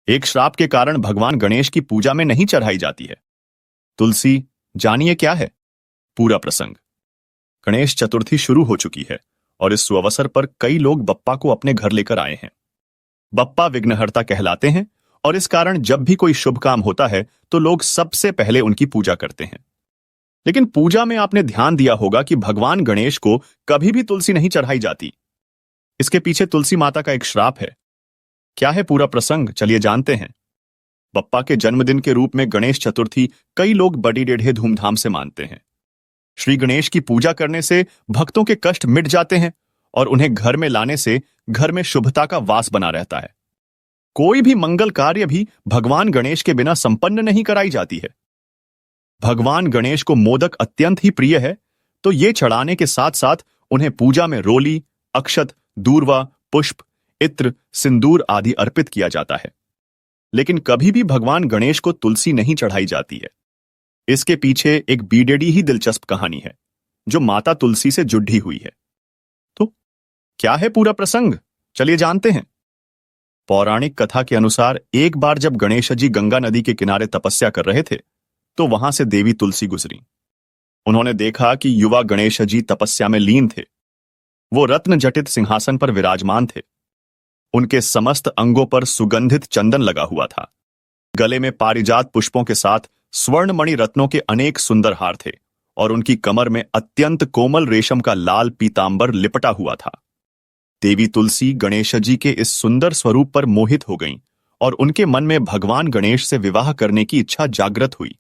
एक श्राप के कारण भगवान गणेश की पूजा में नहीं चढ़ाई जाती है तुलसी। जानिए क्या है पूरा प्रसंग। गणेश चतुर्थी शुरू हो चुकी है और इस सुअवसर पर कई लोग बप्पा को अपने घर लेकर आए हैं। बप्पा विघ्नहर्ता कहलाते हैं और इस कारण जब भी कोई शुभ काम होता है तो लोग सबसे पहले उनकी पूजा करते हैं। लेकिन पूजा में आपने ध्यान दिया होगा कि भगवान गणेश को कभी भी तुलसी नहीं चढ़ाई जाती। इसके पीछे तुलसी माता का एक श्राप है। क्या है पूरा प्रसंग, चलिए जानते हैं। बप्पा के जन्मदिन के रूप में गणेश चतुर्थी कई लोग बड़ी टेढ़े धूमधाम से मानते हैं। श्री गणेश की पूजा करने से भक्तों के कष्ट मिट जाते हैं और उन्हें घर में लाने से घर में शुभता का वास बना रहता है। कोई भी मंगल कार्य भी भगवान गणेश के बिना संपन्न नहीं कराई जाती है। भगवान गणेश को मोदक अत्यंत ही प्रिय है, तो ये चढ़ाने के साथ साथ उन्हें पूजा में रोली, अक्षत, दूर्वा, पुष्प, इत्र, सिंदूर आदि अर्पित किया जाता है। लेकिन कभी भी भगवान गणेश को तुलसी नहीं चढ़ाई जाती है। इसके पीछे एक बीडेडी ही दिलचस्प कहानी है जो माता तुलसी से जुड़ी हुई है। तो क्या है पूरा प्रसंग, चलिए जानते हैं। पौराणिक कथा के अनुसार एक बार जब गणेश जी गंगा नदी के किनारे तपस्या कर रहे थे तो वहां से देवी तुलसी गुजरी। उन्होंने देखा कि युवा गणेश जी तपस्या में लीन थे। वो रत्न जटित सिंहासन पर विराजमान थे। उनके समस्त अंगों पर सुगंधित चंदन लगा हुआ था। गले में पारिजात पुष्पों के साथ स्वर्णमणि रत्नों के अनेक सुंदर हार थे और उनकी कमर में अत्यंत कोमल रेशम का लाल पीतांबर लिपटा हुआ था। देवी तुलसी गणेश जी के इस सुंदर स्वरूप पर मोहित हो गईं और उनके मन में भगवान गणेश से विवाह करने की इच्छा जागृत हुई।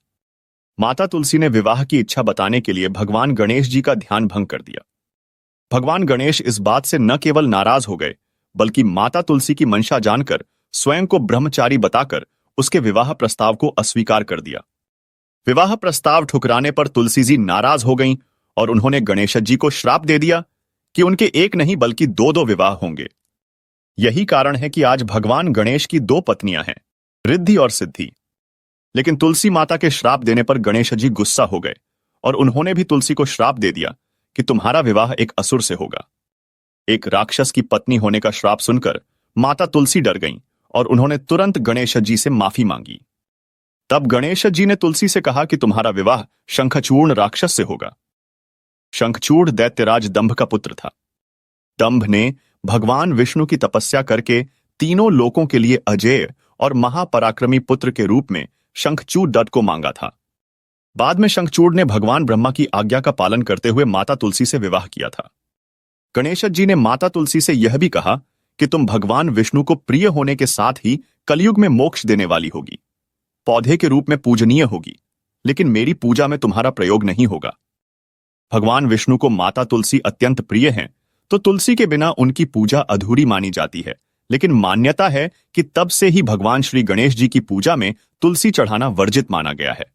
माता तुलसी ने विवाह की इच्छा बताने के लिए भगवान गणेश जी का ध्यान भंग कर दिया। भगवान गणेश इस बात से न केवल नाराज हो गए बल्कि माता तुलसी की मंशा जानकर स्वयं को ब्रह्मचारी बताकर उसके विवाह प्रस्ताव को अस्वीकार कर दिया। विवाह प्रस्ताव ठुकराने पर तुलसी जी नाराज हो गईं और उन्होंने गणेश जी को श्राप दे दिया कि उनके एक नहीं बल्कि दो दो विवाह होंगे। यही कारण है कि आज भगवान गणेश की दो पत्नियां हैं, रिद्धि और सिद्धि। लेकिन तुलसी माता के श्राप देने पर गणेश जी गुस्सा हो गए और उन्होंने भी तुलसी को श्राप दे दिया कि तुम्हारा विवाह एक असुर से होगा। एक राक्षस की पत्नी होने का श्राप सुनकर माता तुलसी डर गईं और उन्होंने तुरंत गणेश जी से माफी मांगी। तब गणेश जी ने तुलसी से कहा कि तुम्हारा विवाह शंखचूर्ण राक्षस से होगा। शंखचूड़ दैत्यराज दंभ का पुत्र था। दंभ ने भगवान विष्णु की तपस्या करके तीनों लोकों के लिए अजेय और महापराक्रमी पुत्र के रूप में शंखचूड़ दत्त को मांगा था। बाद में शंखचूड़ ने भगवान ब्रह्मा की आज्ञा का पालन करते हुए माता तुलसी से विवाह किया था। गणेश जी ने माता तुलसी से यह भी कहा कि तुम भगवान विष्णु को प्रिय होने के साथ ही कलयुग में मोक्ष देने वाली होगी, पौधे के रूप में पूजनीय होगी, लेकिन मेरी पूजा में तुम्हारा प्रयोग नहीं होगा। भगवान विष्णु को माता तुलसी अत्यंत प्रिय हैं, तो तुलसी के बिना उनकी पूजा अधूरी मानी जाती है। लेकिन मान्यता है कि तब से ही भगवान श्री गणेश जी की पूजा में तुलसी चढ़ाना वर्जित माना गया है।